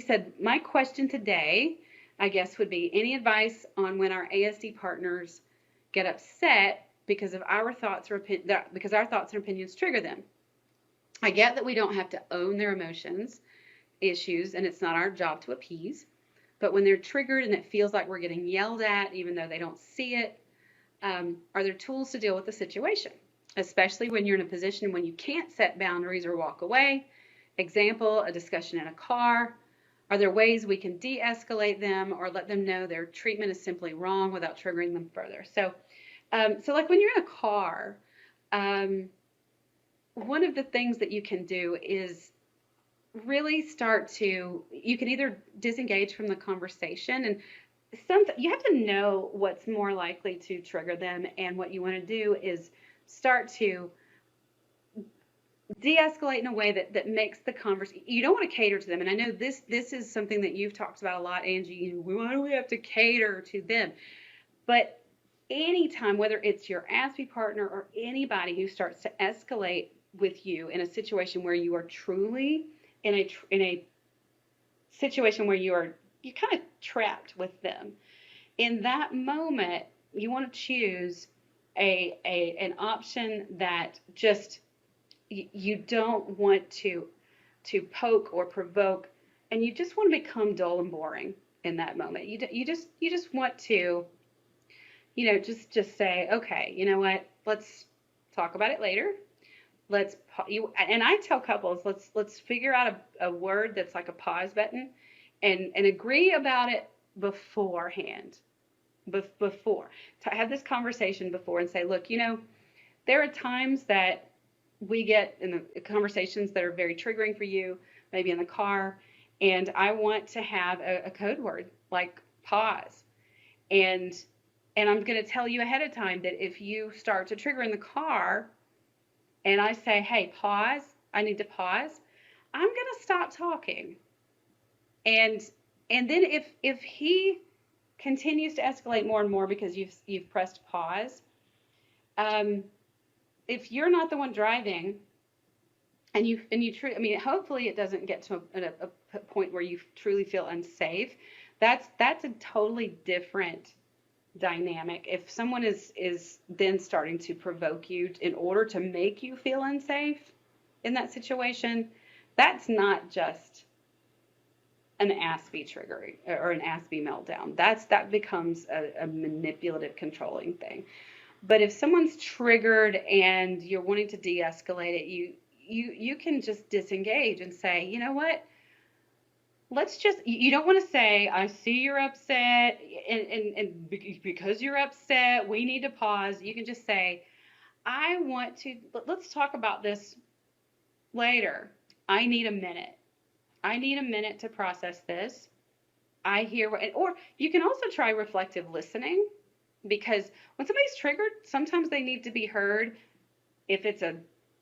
said, my question today, I guess, would be any advice on when our ASD partners get upset because of our thoughts or because our thoughts and opinions trigger them. I get that we don't have to own their emotions, issues, and it's not our job to appease. But when they're triggered and it feels like we're getting yelled at, even though they don't see it, are there tools to deal with the situation? Especially when you're in a position when you can't set boundaries or walk away. Example, a discussion in a car. Are there ways we can de-escalate them or let them know their treatment is simply wrong without triggering them further? So like when you're in a car, one of the things that you can do is really you can either disengage from the conversation, and you have to know what's more likely to trigger them, and what you want to do is start to de-escalate in a way that makes the conversation. You don't want to cater to them, and I know this is something that you've talked about a lot, Angie. Why do we have to cater to them? But anytime, whether it's your ASB partner or anybody who starts to escalate with you in a situation where you are truly in a situation where you're kind of trapped with them, in that moment you want to choose an option that just you don't want to poke or provoke, and you just want to become dull and boring in that moment. You just want to, just say, okay, you know what? Let's talk about it later. And I tell couples, let's figure out a word that's like a pause button, and agree about it beforehand. Before to have this conversation before, and say, look, there are times that we get in the conversations that are very triggering for you, maybe in the car, and I want to have a code word like pause, and I'm going to tell you ahead of time that if you start to trigger in the car and I say, hey, pause, I need to pause, I'm going to stop talking. And then if he continues to escalate more and more because you've pressed pause, if you're not the one driving, and hopefully it doesn't get to a point where you truly feel unsafe. That's a totally different dynamic. If someone is then starting to provoke you in order to make you feel unsafe in that situation, that's not just an ASB trigger or an ASB meltdown. That becomes a manipulative, controlling thing. But if someone's triggered and you're wanting to de-escalate it, you can just disengage and say, you know what? You don't want to say, I see you're upset, and because you're upset, we need to pause. You can just say, let's talk about this later. I need a minute. I need a minute to process this. Or you can also try reflective listening, because when somebody's triggered, sometimes they need to be heard. If it's a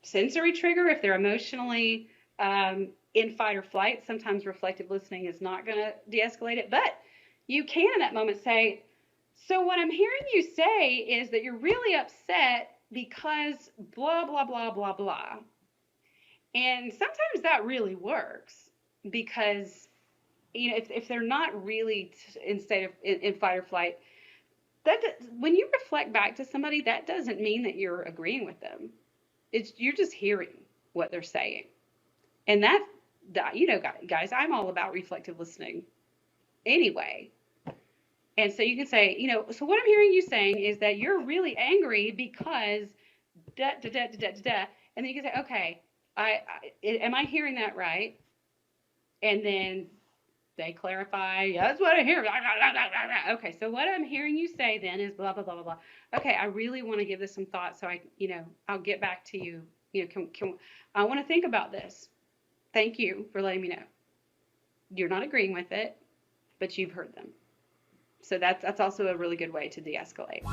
sensory trigger, if they're emotionally in fight or flight, sometimes reflective listening is not going to de-escalate it. But you can in that moment say, so what I'm hearing you say is that you're really upset because blah, blah, blah, blah, blah. And sometimes that really works, because if they're not really in state of in fight or flight, when you reflect back to somebody, that doesn't mean that you're agreeing with them. You're just hearing what they're saying. And that, guys, I'm all about reflective listening anyway. And so you can say, so what I'm hearing you saying is that you're really angry because da da da da da da. And then you can say, okay, am I hearing that right? And then they clarify, yeah, that's what I hear. Okay, so what I'm hearing you say then is blah, blah, blah, blah, blah. Okay, I really want to give this some thought, so I'll get back to you. I want to think about this. Thank you for letting me know. You're not agreeing with it, but you've heard them. So that's also a really good way to de-escalate.